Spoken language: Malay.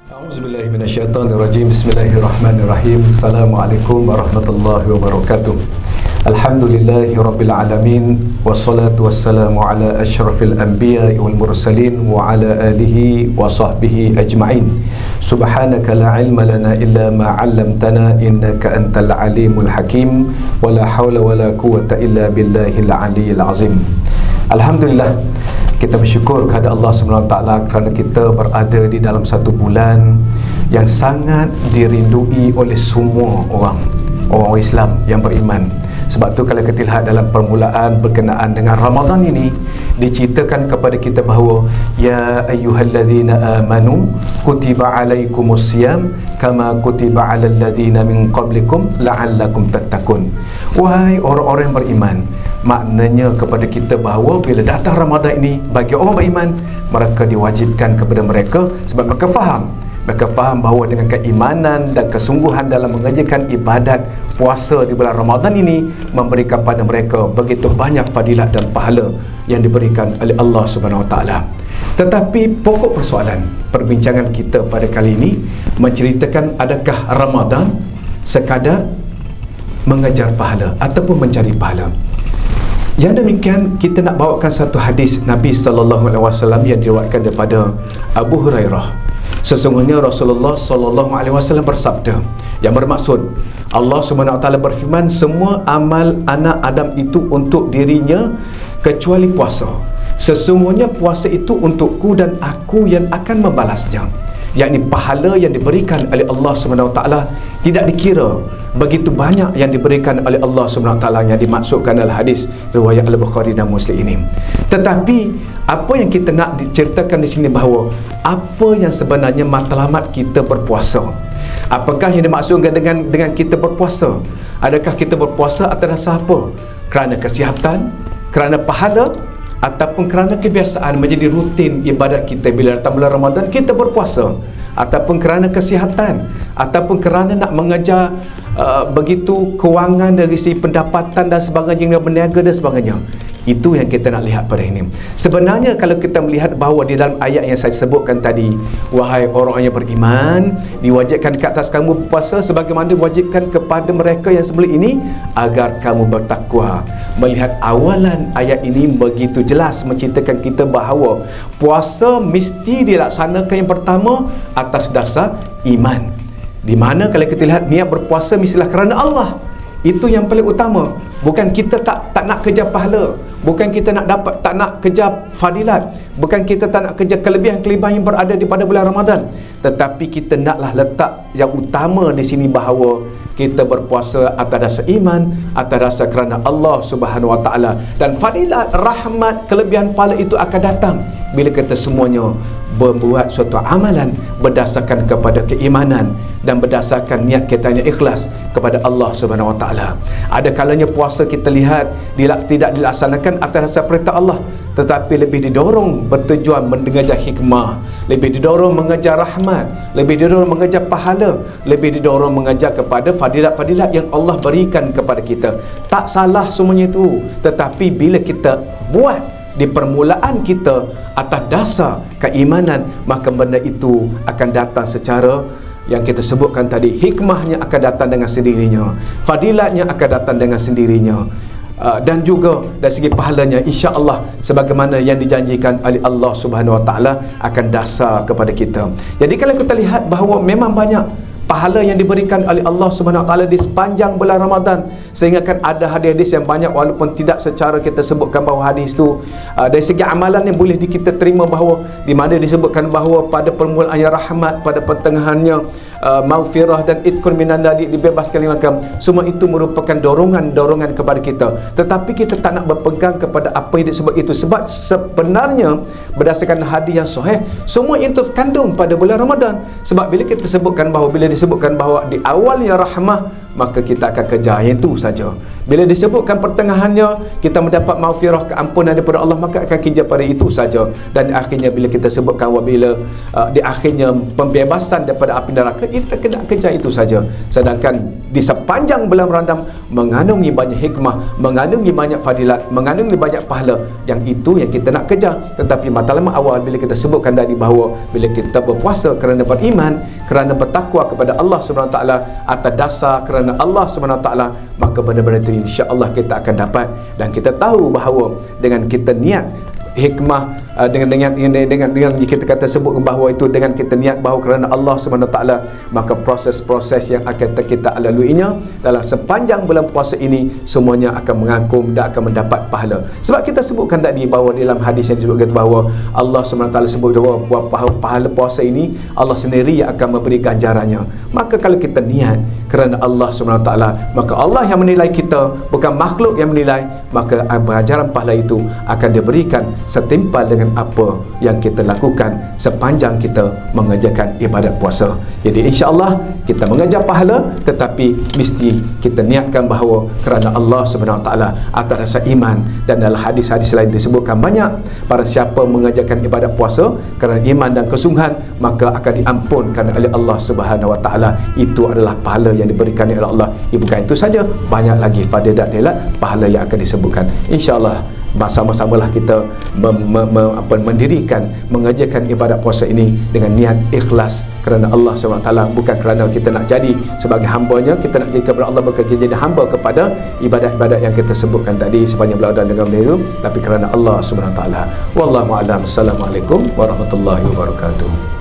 A'udzubillahi minasyaitonirrajim. Bismillahirrahmanirrahim. Assalamualaikum warahmatullahi wabarakatuh. Alhamdulillahirabbil alamin wassalatu wassalamu ala asyrafil anbiya'i wal mursalin wa ala alihi wa sahbihi ajma'in. Subhanaka la ilma lana illa ma 'allamtana innaka antal alimul hakim wa la haula wa la quwwata illa billahil aliyyil azim. Alhamdulillah, kita bersyukur kepada Allah SWT kerana kita berada di dalam satu bulan yang sangat dirindui oleh semua orang Islam yang beriman. Sebab tu kalau kita lihat dalam permulaan berkenaan dengan Ramadan ini, diceritakan kepada kita bahawa ya ayyuhallazina amanu kutiba alaikumusiyam kama kutiba alal ladzina min qablikum la'allakum tattaqun. Wahai orang-orang yang beriman, maknanya kepada kita bahawa bila datang Ramadan ini, bagi orang beriman, mereka diwajibkan kepada mereka sebab mereka faham bahawa dengan keimanan dan kesungguhan dalam mengerjakan ibadat puasa di bulan Ramadan ini memberikan pada mereka begitu banyak fadilat dan pahala yang diberikan oleh Allah Subhanahu Wa Taala. Tetapi pokok persoalan perbincangan kita pada kali ini menceritakan adakah Ramadan sekadar mengejar pahala ataupun mencari pahala. Yang demikian, kita nak bawakan satu hadis Nabi SAW yang diriwayatkan daripada Abu Hurairah. Sesungguhnya Rasulullah SAW bersabda, yang bermaksud Allah SWT berfirman, semua amal anak Adam itu untuk dirinya kecuali puasa. Sesungguhnya puasa itu untukku dan aku yang akan membalasnya. Yakni pahala yang diberikan oleh Allah SWT tidak dikira. Begitu banyak yang diberikan oleh Allah SWT yang dimaksudkan dalam hadis riwayat Al-Bukhari dan Muslim ini. Tetapi apa yang kita nak diceritakan di sini bahawa apa yang sebenarnya matlamat kita berpuasa? Apakah yang dimaksudkan dengan kita berpuasa? Adakah kita berpuasa atas dasar apa? Kerana kesihatan, kerana pahala, ataupun kerana kebiasaan menjadi rutin ibadat kita bila datang bulan Ramadan kita berpuasa, ataupun kerana kesihatan, ataupun kerana nak mengejar begitu kewangan dari segi pendapatan dan sebagainya, berniaga dan sebagainya. Itu yang kita nak lihat pada ini. Sebenarnya kalau kita melihat bahawa di dalam ayat yang saya sebutkan tadi, wahai orang yang beriman, diwajibkan ke atas kamu berpuasa sebagaimana diwajibkan kepada mereka yang sebelum ini agar kamu bertakwa. Melihat awalan ayat ini begitu jelas menceritakan kita bahawa puasa mesti dilaksanakan yang pertama atas dasar iman. Di mana kalau kita lihat niat berpuasa mestilah kerana Allah. Itu yang paling utama. Bukan kita tak nak kejar pahala, bukan kita tak nak kejar fadilat, bukan kita tak nak kejar kelebihan-kelebihan yang berada di pada bulan Ramadan, tetapi kita naklah letak yang utama di sini bahawa kita berpuasa atas dasar iman, atas dasar kerana Allah Subhanahu Wa Taala, dan fadilat, rahmat, kelebihan pahala itu akan datang bila kita semuanya membuat suatu amalan berdasarkan kepada keimanan dan berdasarkan niat kita yang ikhlas kepada Allah Subhanahu Wa Taala. Ada kalanya puasa kita lihat tidak dilaksanakan atas dasar perintah Allah, tetapi lebih didorong bertujuan mengejar hikmah, lebih didorong mengejar rahmat, lebih didorong mengejar pahala, lebih didorong mengejar kepada fadilat-fadilat yang Allah berikan kepada kita. Tak salah semuanya itu, tetapi bila kita buat di permulaan kita atas dasar keimanan, maka benda itu akan datang secara yang kita sebutkan tadi. Hikmahnya akan datang dengan sendirinya, fadilatnya akan datang dengan sendirinya, dan juga dari segi pahalanya insya-Allah sebagaimana yang dijanjikan oleh Allah Subhanahu Wa Taala akan dasar kepada kita. Jadi kalau kita lihat bahawa memang banyak pahala yang diberikan oleh Allah Subhanahu Wa Taala di sepanjang bulan Ramadan, sehingga kan ada hadis-hadis yang banyak walaupun tidak secara kita sebutkan bahawa hadis itu dari segi amalan yang boleh kita terima bahawa di mana disebutkan bahawa pada permulaannya rahmat, pada pertengahannya maghfirah dan itqun minan nar, dibebaskan lima. Semua itu merupakan dorongan kepada kita, tetapi kita tak nak berpegang kepada apa yang disebut itu, sebab sebenarnya berdasarkan hadis yang sahih semua itu terkandung pada bulan Ramadan. Sebab bila kita sebutkan bahawa disebutkan bahawa di awalnya rahmah, maka kita akan kejar yang itu saja. Bila disebutkan pertengahannya kita mendapat maghfirah, keampunan daripada Allah, maka akan kejar pada itu saja. Dan akhirnya bila kita sebutkan wabila di akhirnya pembebasan daripada api neraka, kita kena kejar itu saja. Sedangkan di sepanjang bulan Ramadan mengandungi banyak hikmah, mengandungi banyak fadilat, mengandungi banyak pahala, yang itu yang kita nak kejar. Tetapi matlamat awal bila kita sebutkan tadi bahawa bila kita berpuasa kerana beriman, kerana bertakwa kepada Allah SWT, atas dasar kerana Allah SWT, maka benar-benar itu insya-Allah kita akan dapat. Dan kita tahu bahawa dengan kita niat hikmah, dengan kita kata sebut bahawa itu dengan kita niat bahawa kerana Allah SWT, maka proses-proses yang akan kita laluinya dalam sepanjang bulan puasa ini semuanya akan mengangkum dan akan mendapat pahala. Sebab kita sebutkan tadi bahawa dalam hadis yang disebutkan bahawa Allah SWT sebut bahawa pahala puasa ini Allah sendiri yang akan memberi ganjarannya. Maka kalau kita niat kerana Allah SWT, maka Allah yang menilai kita, bukan makhluk yang menilai, maka ganjaran pahala itu akan diberikan setimpal dengan apa yang kita lakukan sepanjang kita mengerjakan ibadat puasa. Jadi insya-Allah kita mengejar pahala, tetapi mesti kita niatkan bahawa kerana Allah SWT atas dasar iman. Dan dalam hadis-hadis lain disebutkan banyak, barang siapa mengerjakan ibadat puasa kerana iman dan kesungguhan, maka akan diampunkan oleh Allah SWT. Itu adalah pahala yang diberikan oleh Allah. Bukan itu saja, banyak lagi fadilat pahala yang akan disebutkan. InsyaAllah bersama-samalah kita mendirikan, mengerjakan ibadat puasa ini dengan niat ikhlas kerana Allah SWT, bukan kerana kita nak jadi sebagai hamba-Nya, kita nak jadi kepada Allah, bukan kita jadi hamba kepada ibadat-ibadat yang kita sebutkan tadi sepanjang bulan dengan itu, tapi kerana Allah SWT. Wallahu a'lam. Assalamualaikum warahmatullahi wabarakatuh.